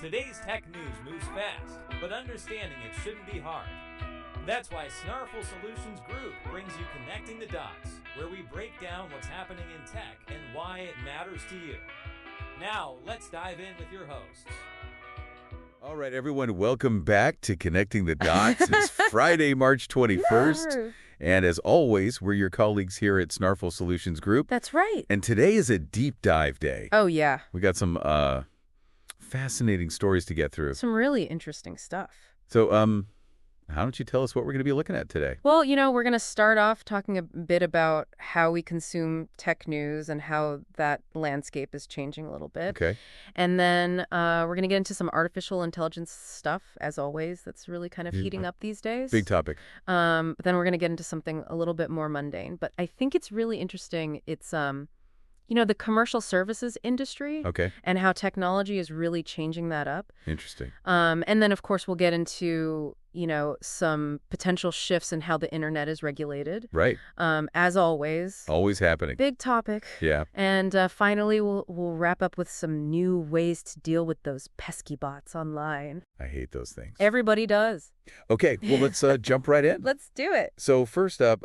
Today's tech news moves fast, but understanding it shouldn't be hard. That's why Snarful Solutions Group brings you Connecting the Dots, where we break down what's happening in tech and why it matters to you. Now, let's dive in with your hosts. All right, everyone, welcome back to Connecting the Dots. It's Friday, March 21st. And as always, we're your colleagues here at Snarful Solutions Group. That's right. And today is a deep dive day. Oh, yeah. We got some fascinating stories to get through. Some really interesting stuff. So, how don't you tell us what we're going to be looking at today? Well, we're going to start off talking a bit about how we consume tech news and how that landscape is changing a little bit. Okay. And then we're going to get into some artificial intelligence stuff, as always, that's really kind of heating up these days. Big topic. But then we're going to get into something a little bit more mundane. But I think it's really interesting. It's, the commercial services industry. Okay. And how technology is really changing that up. Interesting. And then, of course, we'll get into some potential shifts in how the internet is regulated. Right. As always. Always happening. Big topic. Yeah. And finally, we'll wrap up with some new ways to deal with those pesky bots online. I hate those things. Everybody does. Okay, well, let's jump right in. Let's do it. So first up,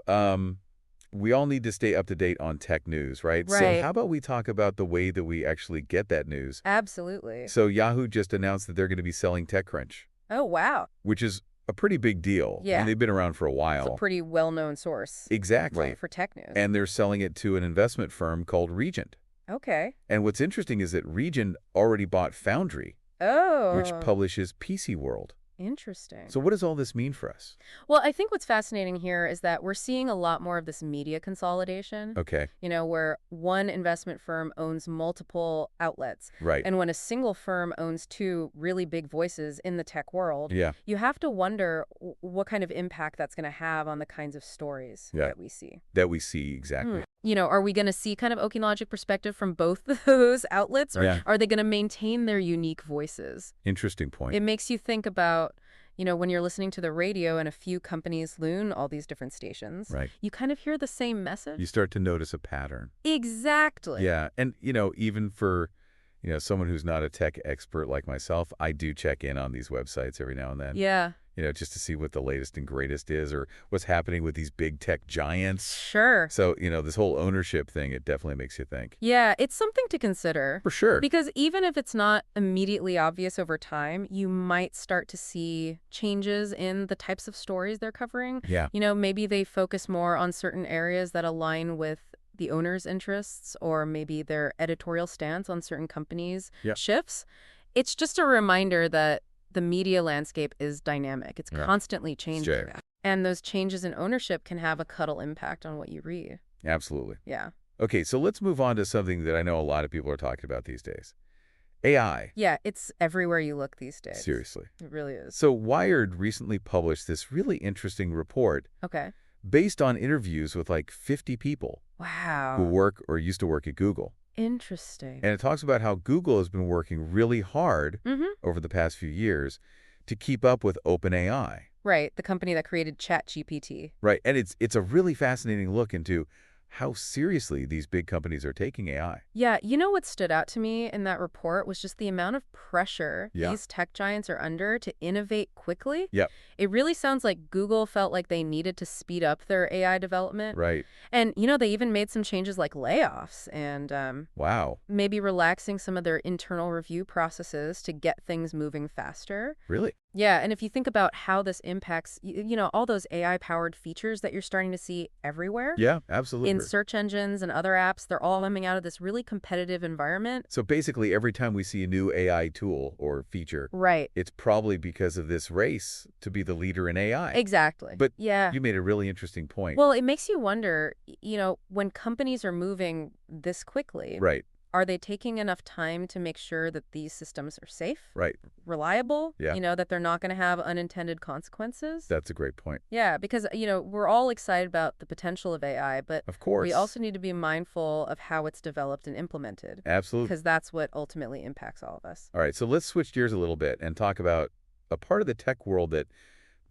we all need to stay up to date on tech news, right? Right. So how about we talk about the way that we actually get that news? Absolutely. So Yahoo just announced that they're going to be selling TechCrunch. Oh, wow. Which is a pretty big deal. Yeah. And they've been around for a while. It's a pretty well-known source. Exactly. For tech news. And they're selling it to an investment firm called Regent. Okay. And what's interesting is that Regent already bought Foundry, Oh. which publishes PC World. Interesting. So what does all this mean for us? Well, I think what's fascinating here is that we're seeing a lot more of this media consolidation. Okay. Where one investment firm owns multiple outlets. Right. And when a single firm owns two really big voices in the tech world, Yeah. you have to wonder what kind of impact that's going to have on the kinds of stories that we see. That we see, exactly. Are we going to see kind of Okilogic perspective from both those outlets? Or are they going to maintain their unique voices? Interesting point. It makes you think about, when you're listening to the radio and a few companies loon all these different stations, Right. you kind of hear the same message. You start to notice a pattern. Exactly. Yeah. And, even for, someone who's not a tech expert like myself, I do check in on these websites every now and then. Yeah. Just to see what the latest and greatest is or what's happening with these big tech giants. Sure. So, this whole ownership thing, it definitely makes you think. Yeah, it's something to consider. For sure. Because even if it's not immediately obvious over time, you might start to see changes in the types of stories they're covering. Yeah. Maybe they focus more on certain areas that align with the owner's interests, or maybe their editorial stance on certain companies shifts. It's just a reminder that the media landscape is dynamic. It's constantly changing. And those changes in ownership can have a subtle impact on what you read. Absolutely. Yeah. Okay, so let's move on to something that I know a lot of people are talking about these days. AI. Yeah, it's everywhere you look these days. Seriously. It really is. So Wired recently published this really interesting report Okay. based on interviews with like 50 people Wow. who work or used to work at Google. Interesting. And it talks about how Google has been working really hard over the past few years to keep up with OpenAI. Right, the company that created ChatGPT. Right, and it's a really fascinating look into how seriously these big companies are taking AI. Yeah, what stood out to me in that report was just the amount of pressure these tech giants are under to innovate quickly. Yep. It really sounds like Google felt like they needed to speed up their AI development. Right. And, they even made some changes like layoffs and Wow. maybe relaxing some of their internal review processes to get things moving faster. Really? Yeah, and if you think about how this impacts, all those AI-powered features that you're starting to see everywhere. Yeah, absolutely. In search engines and other apps, they're all coming out of this really competitive environment. So basically, every time we see a new AI tool or feature, Right. it's probably because of this race to be the leader in AI. Exactly. But yeah. You made a really interesting point. Well, it makes you wonder, when companies are moving this quickly. Right. Are they taking enough time to make sure that these systems are safe? Right. Reliable? Yeah. That they're not going to have unintended consequences? That's a great point. Yeah, because, we're all excited about the potential of AI, but of course, we also need to be mindful of how it's developed and implemented. Absolutely. Because that's what ultimately impacts all of us. All right, so let's switch gears a little bit and talk about a part of the tech world that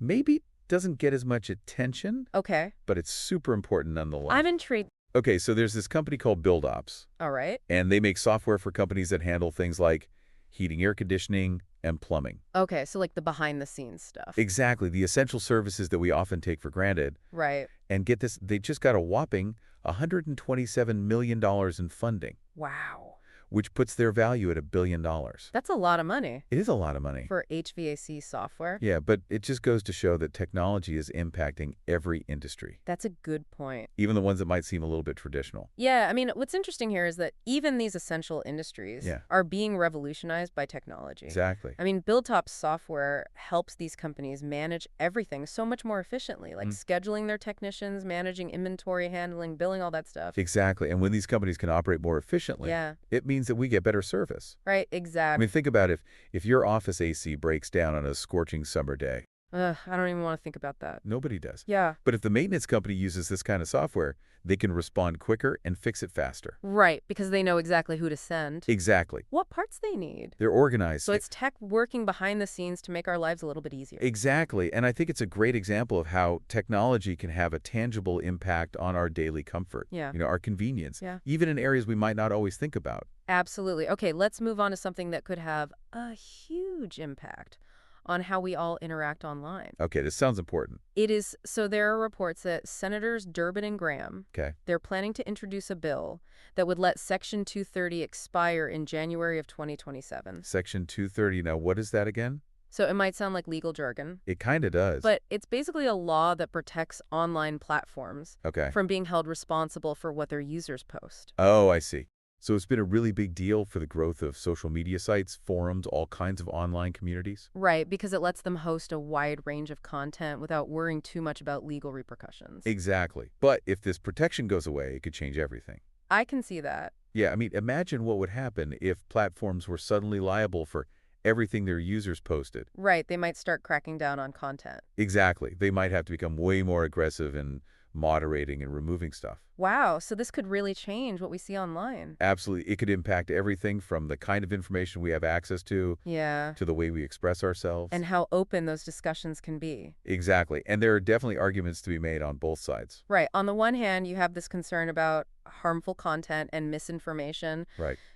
maybe doesn't get as much attention. Okay. But it's super important nonetheless. I'm intrigued. Okay, so there's this company called BuildOps. All right. And they make software for companies that handle things like heating, air conditioning, and plumbing. Okay, so like the behind-the-scenes stuff. Exactly, the essential services that we often take for granted. Right. And get this, they just got a whopping $127 million in funding, Wow. which puts their value at $1 billion. That's a lot of money. It is a lot of money. For HVAC software? Yeah, but it just goes to show that technology is impacting every industry. That's a good point. Even the ones that might seem a little bit traditional. Yeah, I mean, what's interesting here is that even these essential industries are being revolutionized by technology. Exactly. I mean, BuildOps software helps these companies manage everything so much more efficiently, like scheduling their technicians, managing inventory, handling, billing, all that stuff. Exactly. And when these companies can operate more efficiently, it means that we get better service. Right, I exactly. mean, think about if your office AC breaks down on a scorching summer day. I don't even want to think about that. Nobody does. Yeah. But if the maintenance company uses this kind of software, they can respond quicker and fix it faster. Right, because they know exactly who to send. Exactly. What parts they need. They're organized. So it's tech working behind the scenes to make our lives a little bit easier. Exactly. And I think it's a great example of how technology can have a tangible impact on our daily comfort. Yeah. Our convenience. Yeah. Even in areas we might not always think about. Absolutely. Okay, let's move on to something that could have a huge impact on how we all interact online. Okay, this sounds important. It is. So there are reports that Senators Durbin and Graham, they're planning to introduce a bill that would let Section 230 expire in January of 2027. Section 230. Now, what is that again? So it might sound like legal jargon. It kind of does. But it's basically a law that protects online platforms from being held responsible for what their users post. Oh, I see. So it's been a really big deal for the growth of social media sites, forums, all kinds of online communities? Right, because it lets them host a wide range of content without worrying too much about legal repercussions. Exactly. But if this protection goes away, it could change everything. I can see that. Yeah, I mean, imagine what would happen if platforms were suddenly liable for everything their users posted. Right, they might start cracking down on content. Exactly. They might have to become way more aggressive in moderating and removing stuff. Wow, so this could really change what we see online. Absolutely. It could impact everything from the kind of information we have access to the way we express ourselves. And how open those discussions can be. Exactly. And there are definitely arguments to be made on both sides. Right. On the one hand, you have this concern about harmful content and misinformation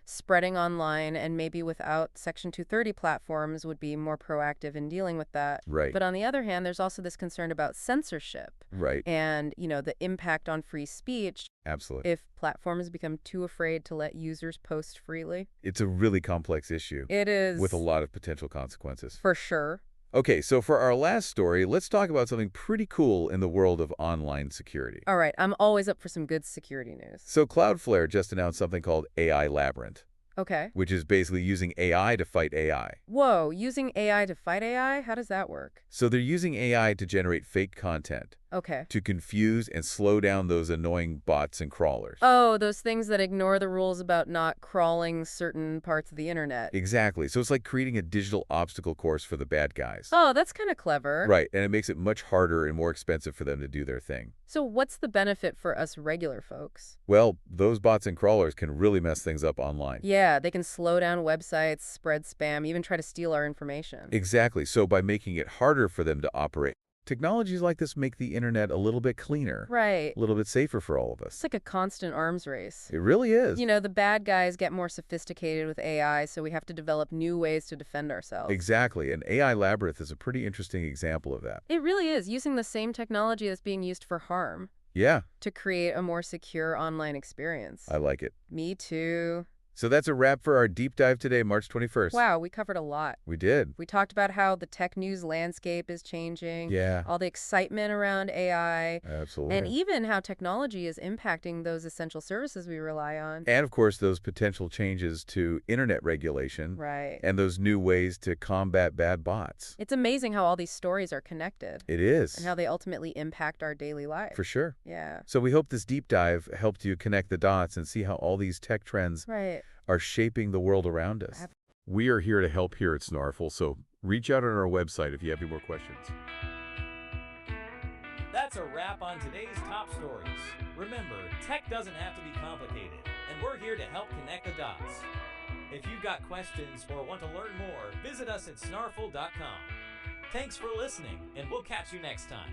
spreading online, and maybe without Section 230 platforms would be more proactive in dealing with that. Right. But on the other hand, there's also this concern about censorship. Right. And, the impact on free speech. Absolutely. If platforms become too afraid to let users post freely. It's a really complex issue. It is. With a lot of potential consequences. For sure. Okay, so for our last story, let's talk about something pretty cool in the world of online security. All right, I'm always up for some good security news. So Cloudflare just announced something called AI Labyrinth. Okay. Which is basically using AI to fight AI. Whoa, using AI to fight AI? How does that work? So they're using AI to generate fake content. Okay. To confuse and slow down those annoying bots and crawlers. Oh, those things that ignore the rules about not crawling certain parts of the internet. Exactly. So it's like creating a digital obstacle course for the bad guys. Oh, that's kind of clever. Right, and it makes it much harder and more expensive for them to do their thing. So what's the benefit for us regular folks? Well, those bots and crawlers can really mess things up online. Yeah, they can slow down websites, spread spam, even try to steal our information. Exactly. So by making it harder for them to operate, technologies like this make the internet a little bit cleaner. Right. A little bit safer for all of us. It's like a constant arms race. It really is. The bad guys get more sophisticated with AI, so we have to develop new ways to defend ourselves. Exactly. And AI Labyrinth is a pretty interesting example of that. It really is, using the same technology that's being used for harm. Yeah. To create a more secure online experience. I like it. Me too. So that's a wrap for our deep dive today, March 21st. Wow, we covered a lot. We did. We talked about how the tech news landscape is changing. Yeah. All the excitement around AI. Absolutely. And even how technology is impacting those essential services we rely on. And, of course, those potential changes to internet regulation. Right. And those new ways to combat bad bots. It's amazing how all these stories are connected. It is. And how they ultimately impact our daily life. For sure. Yeah. So we hope this deep dive helped you connect the dots and see how all these tech trends are shaping the world around us. We are here to help here at Snarful, so reach out on our website if you have any more questions. That's a wrap on today's top stories. Remember, tech doesn't have to be complicated, and we're here to help connect the dots. If you've got questions or want to learn more, visit us at snarful.com. Thanks for listening, and we'll catch you next time.